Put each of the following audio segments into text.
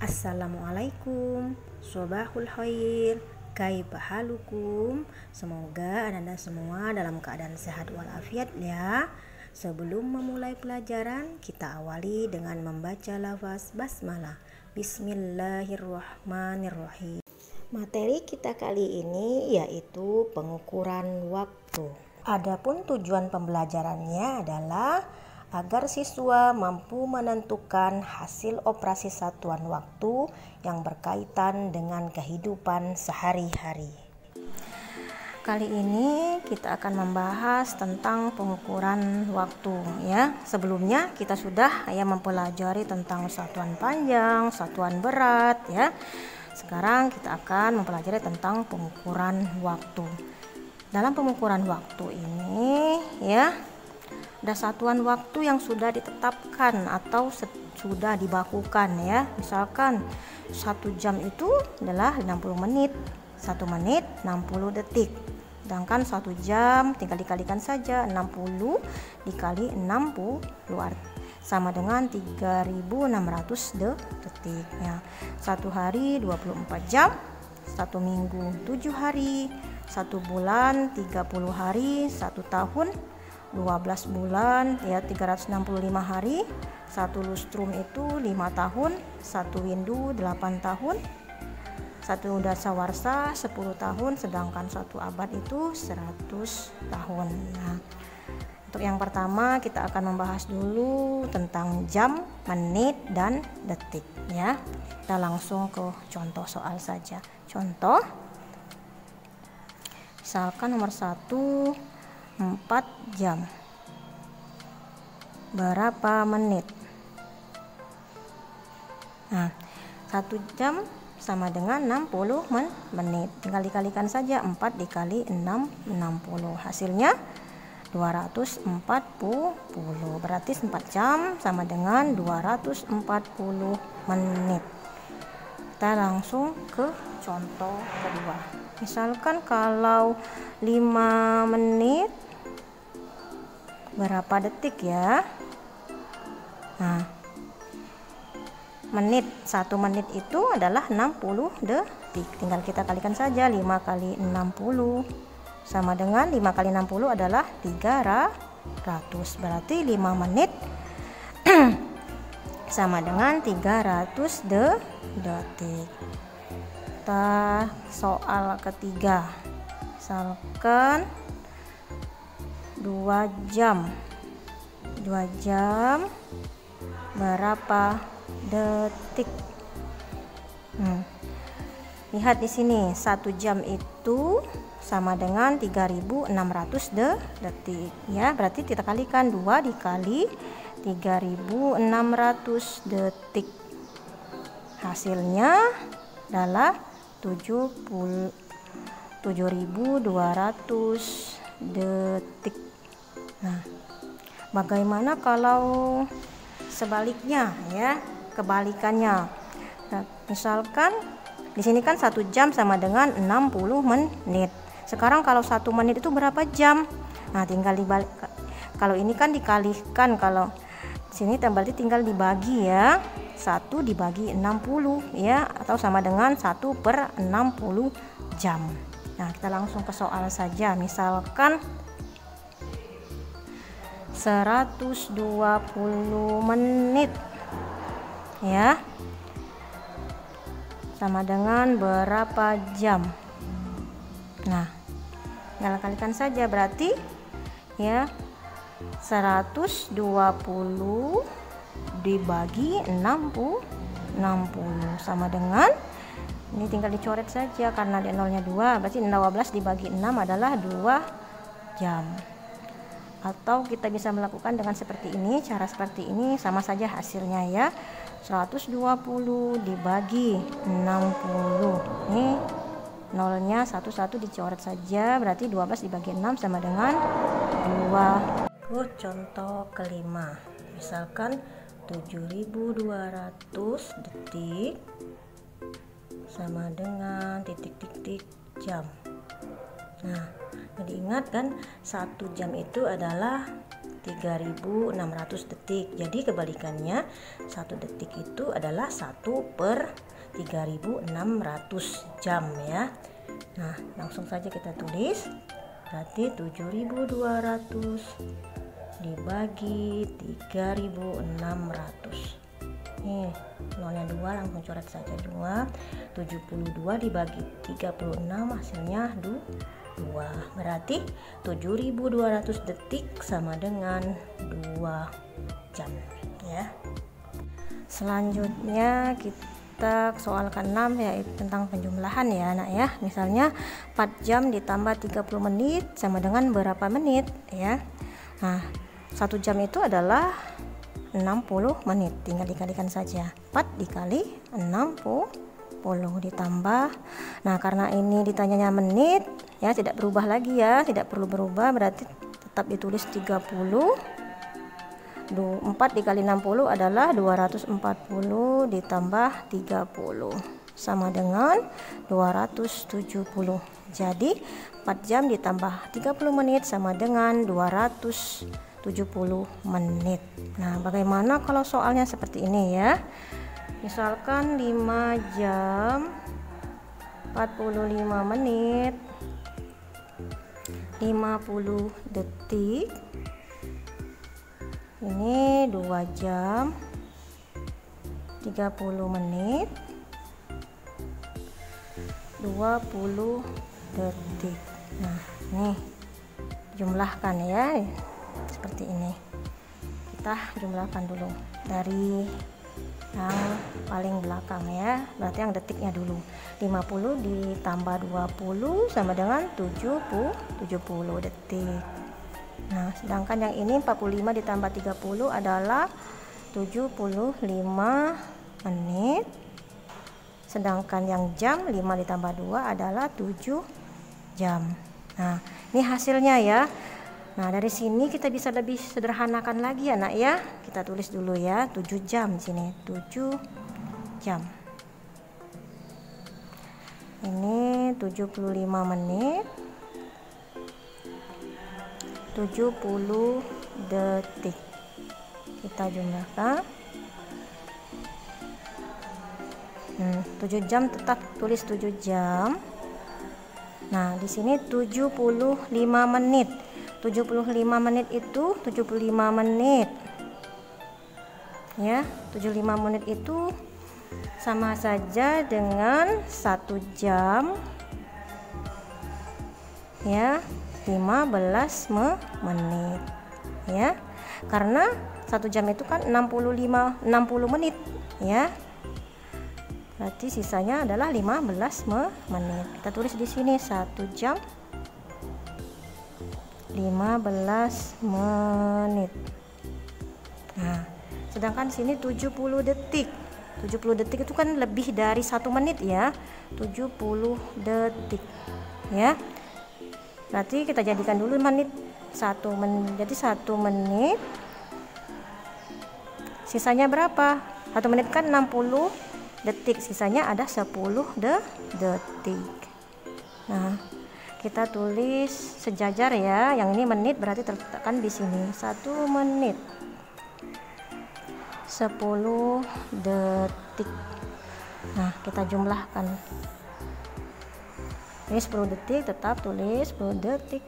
Assalamualaikum, sobahul khair, kaifa halukum. Semoga anda semua dalam keadaan sehat walafiat ya. Sebelum memulai pelajaran, kita awali dengan membaca lafaz basmalah. Bismillahirrahmanirrahim. Materi kita kali ini yaitu pengukuran waktu. Adapun tujuan pembelajarannya adalah agar siswa mampu menentukan hasil operasi satuan waktu yang berkaitan dengan kehidupan sehari-hari. Kali ini kita akan membahas tentang pengukuran waktu ya. Sebelumnya kita sudah mempelajari tentang satuan panjang, satuan berat ya. Sekarang kita akan mempelajari tentang pengukuran waktu. Dalam pengukuran waktu ini ya, ada satuan waktu yang sudah ditetapkan atau sudah dibakukan ya. Misalkan 1 jam itu adalah 60 menit, 1 menit 60 detik. Sedangkan 1 jam tinggal dikalikan saja, 60 dikali 60 sama dengan 3600 detik ya. 1 hari 24 jam, 1 minggu 7 hari, 1 bulan 30 hari, 1 tahun 12 bulan ya, 365 hari, 1 lustrum itu 5 tahun, 1 windu 8 tahun, 1 dasawarsa 10 tahun, sedangkan 1 abad itu 100 tahun. Nah, untuk yang pertama kita akan membahas dulu tentang jam, menit, dan detik ya. Kita langsung ke contoh soal saja. Contoh, misalkan nomor 1, 4 jam berapa menit? Nah, 1 jam sama dengan 60 menit. Tinggal dikalikan saja, 4 dikali 6, 60. Hasilnya 240. Berarti 4 jam sama dengan 240 menit. Kita langsung ke contoh kedua. Misalkan kalau 5 menit berapa detik ya? Nah, menit, 1 menit itu adalah 60 detik. Tinggal kita kalikan saja, 5 kali 60 sama dengan 5 kali 60 adalah 300. Berarti 5 menit sama dengan 300 detik. Kita soal ketiga. Misalkan 2 jam berapa detik? Lihat di sini, 1 jam itu sama dengan 3600 detik ya. Berarti kita kalikan 2 dikali 3600 detik. Hasilnya adalah 7200 detik. Nah, bagaimana kalau sebaliknya ya, kebalikannya? Nah, misalkan di sini kan 1 jam sama dengan 60 menit. Sekarang kalau 1 menit itu berapa jam? Nah, tinggal dibalik. Kalau ini kan dikalikan, kalau sini berarti tinggal dibagi ya. 1 dibagi 60 ya, atau sama dengan 1/60 jam. Nah, kita langsung ke soal saja. Misalkan 120 menit ya, sama dengan berapa jam? Nah, tinggal kalikan saja, berarti ya 120 dibagi 60 sama dengan, ini tinggal dicoret saja karena di nolnya 2, berarti 12 dibagi 6 adalah 2 jam. Atau kita bisa melakukan dengan seperti ini, cara seperti ini sama saja hasilnya ya. 120 dibagi 60. Ini nolnya 1 dicoret saja, berarti 12 dibagi 6 sama dengan 2. Contoh kelima. Misalkan 7200 detik sama dengan titik-titik jam. Nah, diingat kan 1 jam itu adalah 3600 detik. Jadi kebalikannya, 1 detik itu adalah 1/3600 jam ya. Nah, langsung saja kita tulis. Berarti 7200 dibagi 3600. Nih, nolnya 2, langsung coret saja 2. 72 dibagi 36 hasilnya 2. Berarti 7200 detik sama dengan 2 jam ya. Selanjutnya kita soal ke-6 yaitu tentang penjumlahan ya anak ya. Misalnya 4 jam ditambah 30 menit sama dengan berapa menit ya. Nah, 1 jam itu adalah 60 menit. Tinggal dikalikan saja. 4 dikali 60 ditambah. Nah, karena ini ditanyanya menit ya, tidak berubah lagi ya, tidak perlu berubah, berarti tetap ditulis 30. 4 dikali 60 adalah 240 ditambah 30 sama dengan 270. Jadi 4 jam ditambah 30 menit sama dengan 270 menit. Nah, bagaimana kalau soalnya seperti ini ya? Misalkan 5 jam 45 menit 50 detik. Ini 2 jam 30 menit 20 detik. Nah, ini jumlahkan ya. Seperti ini. Kita jumlahkan dulu dari yang paling belakang ya. Berarti yang detiknya dulu. 50 ditambah 20 sama dengan 70 detik. Nah, sedangkan yang ini 45 ditambah 30 adalah 75 menit. Sedangkan yang jam 5 ditambah 2 adalah 7 jam. Nah, ini hasilnya ya. Nah, dari sini kita bisa lebih sederhanakan lagi anak ya. Kita tulis dulu ya, 7 jam di sini, 7 jam. Ini 75 menit 70 detik. Kita jumlahkan. 7 jam tetap tulis 7 jam. Nah, di sini 75 menit. 75 menit itu 75 menit. Ya, 75 menit itu sama saja dengan 1 jam. Ya, 15 menit. Ya. Karena 1 jam itu kan 60 menit, ya. Berarti sisanya adalah 15 menit. Kita tulis di sini 1 jam 15 menit. Nah, sedangkan sini 70 detik. 70 detik itu kan lebih dari 1 menit ya. 70 detik. Ya. Berarti kita jadikan dulu menit 1 menit. Jadi 1 menit sisanya berapa? 1 menit kan 60 detik, sisanya ada 10 detik. Nah, kita tulis sejajar ya. Yang ini menit berarti terletakkan di sini. 1 menit 10 detik. Nah, kita jumlahkan. Ini 10 detik, tetap tulis 10 detik.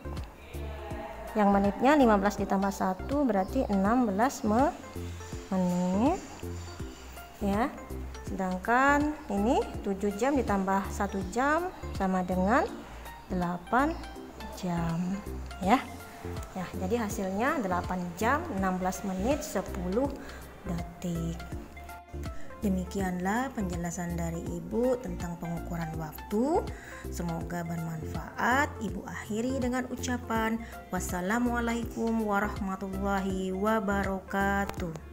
Yang menitnya 15 ditambah 1 berarti 16 menit. Ya. Sedangkan ini 7 jam ditambah 1 jam sama dengan 8 jam. Ya. Ya, jadi hasilnya 8 jam 16 menit 10 detik. Demikianlah penjelasan dari Ibu tentang pengukuran waktu. Semoga bermanfaat. Ibu akhiri dengan ucapan wassalamualaikum warahmatullahi wabarakatuh.